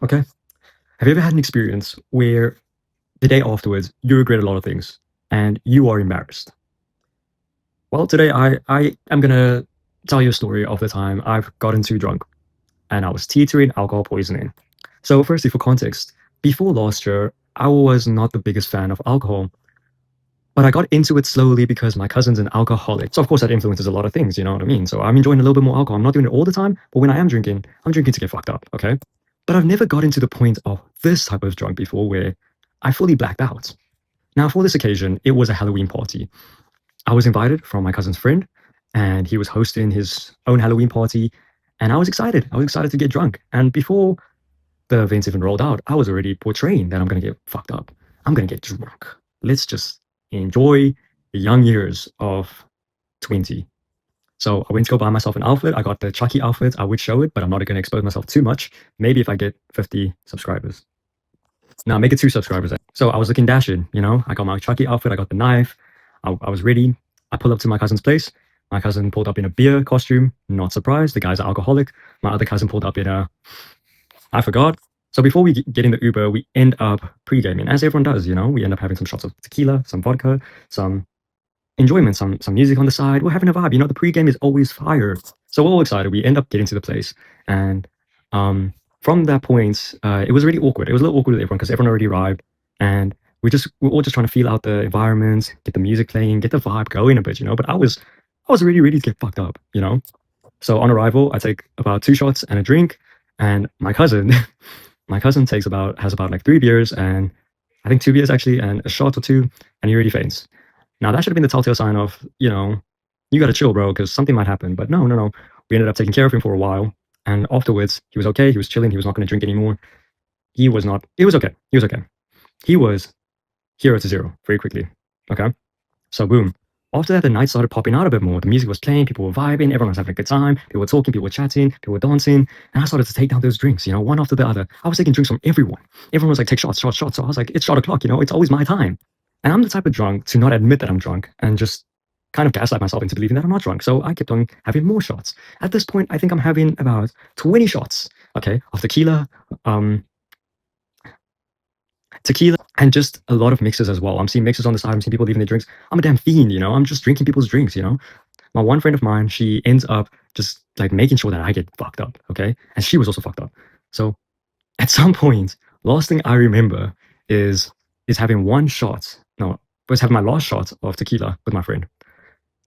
Okay. Have you ever had an experience where the day afterwards you regret a lot of things and you are embarrassed? Well, today I am gonna tell you a story of the time I've gotten too drunk and I was teetering alcohol poisoning. So, firstly, for context, before last year, I was not the biggest fan of alcohol, but I got into it slowly because my cousin's an alcoholic. So, of course, that influences a lot of things, you know what I mean? So, I'm enjoying a little bit more alcohol. I'm not doing it all the time, but when I am drinking, I'm drinking to get fucked up, okay? But I've never gotten to the point of this type of drunk before where I fully blacked out. Now, for this occasion, it was a Halloween party. I was invited from my cousin's friend, and he was hosting his own Halloween party, and I was excited. I was excited to get drunk. And before the events even rolled out, I was already portraying that I'm gonna get fucked up. I'm gonna get drunk. Let's just enjoy the young years of 20. So I went to go buy myself an outfit. I got the Chucky outfit. I would show it, but I'm not gonna expose myself too much. Maybe if I get 50 subscribers. Now make it 2 subscribers. So I was looking dashing, you know. I got my Chucky outfit. I got the knife. I was ready. I pulled up to my cousin's place. My cousin pulled up in a beer costume. Not surprised. The guy's an alcoholic. My other cousin pulled up in a, I forgot. So before we get in the Uber, we end up pre-gaming, as everyone does, you know. We end up having some shots of tequila, some vodka, some enjoyment, some music on the side. We're having a vibe. You know, the pre-game is always fire. So we're all excited. We end up getting to the place. And from that point, it was really awkward. It was a little awkward with everyone because everyone already arrived. And we're all just trying to feel out the environment, get the music playing, get the vibe going a bit, you know. But I was really ready to get fucked up, you know. So on arrival, I take about 2 shots and a drink, and my cousin, my cousin has about like 3 beers and I think 2 beers actually and a shot or 2, and he already faints. Now that should have been the telltale sign of, you know, you gotta chill, bro, because something might happen. But no, no, no. We ended up taking care of him for a while, and afterwards he was okay. He was chilling. He was not going to drink anymore. He was not. It was okay. He was okay. He was 0 to 0 very quickly. Okay. So boom. After that, the night started popping out a bit more. The music was playing, people were vibing, everyone was having a good time, people were talking, people were chatting, people were dancing, and I started to take down those drinks, you know, one after the other. I was taking drinks from everyone. Everyone was like, take shots, shots, shots. So I was like, it's shot o'clock, you know, it's always my time. And I'm the type of drunk to not admit that I'm drunk and just kind of gaslight myself into believing that I'm not drunk. So I kept on having more shots. At this point, I think I'm having about 20 shots, okay, of tequila and just a lot of mixers as well. I'm seeing mixers on the side. I'm seeing people leaving their drinks. I'm a damn fiend, you know. I'm just drinking people's drinks, you know. My one friend of mine, she ends up just like making sure that I get fucked up, okay? And she was also fucked up. So at some point, last thing I remember is having one shot. No, was having my last shot of tequila with my friend.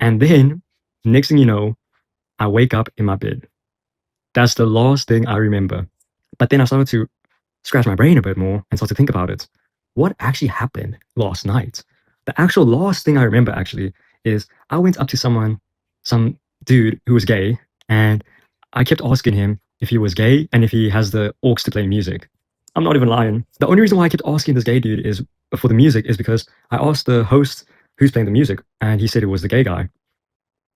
And then next thing you know, I wake up in my bed. That's the last thing I remember. But then I started to scratch my brain a bit more and start to think about it. What actually happened last night? The actual last thing I remember actually is I went up to some dude who was gay, and I kept asking him if he was gay and if he has the aux to play music. I'm not even lying. The only reason why I kept asking this gay dude is for the music is because I asked the host who's playing the music, and he said it was the gay guy.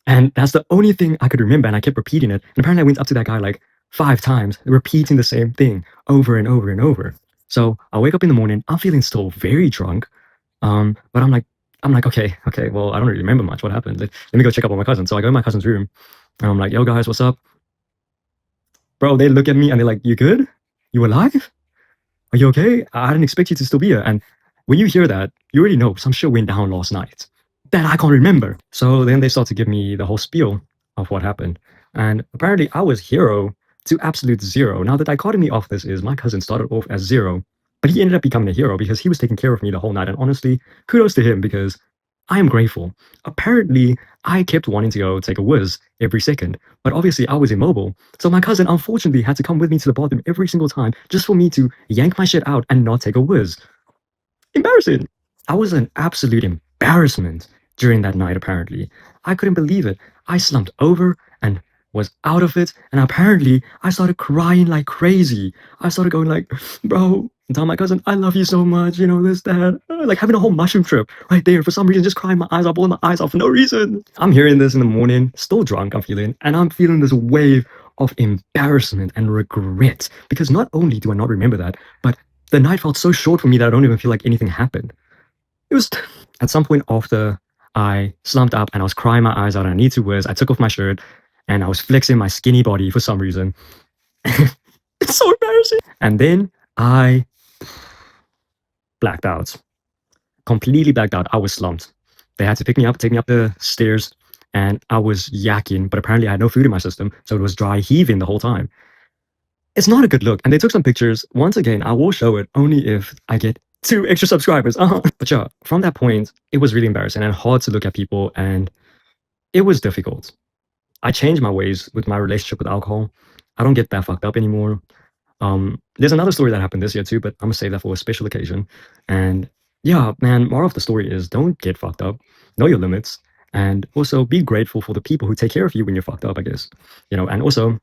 And that's the only thing I could remember, and I kept repeating it. And apparently I went up to that guy like 5 times, repeating the same thing over and over and over. So I wake up in the morning, I'm feeling still very drunk. But I'm like, okay, well, I don't really remember much. What happened? Let me go check up on my cousin. So I go in my cousin's room, and I'm like, yo, guys, what's up? Bro, they look at me, and they're like, you good? You alive? Are you okay? I didn't expect you to still be here. And when you hear that, you already know some shit went down last night that I can't remember. So then they start to give me the whole spiel of what happened. And apparently I was 0 to absolute 0. Now the dichotomy of this is my cousin started off as 0, but he ended up becoming a hero because he was taking care of me the whole night. And honestly, kudos to him because I am grateful. Apparently, I kept wanting to go take a whiz every second, but obviously I was immobile. So my cousin unfortunately had to come with me to the bathroom every single time just for me to yank my shit out and not take a whiz. Embarrassing. I was an absolute embarrassment during that night, apparently. I couldn't believe it. I slumped over and was out of it, and apparently I started crying like crazy. I started going like, bro, and tell my cousin, I love you so much, you know, this, that. Like having a whole mushroom trip right there. For some reason, just crying my eyes out, blowing my eyes out for no reason. I'm hearing this in the morning, still drunk, I'm feeling, and I'm feeling this wave of embarrassment and regret. Because not only do I not remember that, but the night felt so short for me that I don't even feel like anything happened. It was at some point after I slumped up and I was crying my eyes out and I need to whiz, I took off my shirt and I was flexing my skinny body for some reason. It's so embarrassing. And then I blacked out. Completely blacked out. I was slumped. They had to pick me up, take me up the stairs, and I was yakking, but apparently I had no food in my system, so it was dry heaving the whole time. It's not a good look. And they took some pictures. Once again, I will show it only if I get 2 extra subscribers. But yeah, from that point, it was really embarrassing and hard to look at people, and it was difficult. I changed my ways with my relationship with alcohol. I don't get that fucked up anymore. There's another story that happened this year too, but I'm gonna save that for a special occasion. And yeah, man, more of the story is don't get fucked up, know your limits, and also be grateful for the people who take care of you when you're fucked up, I guess. And also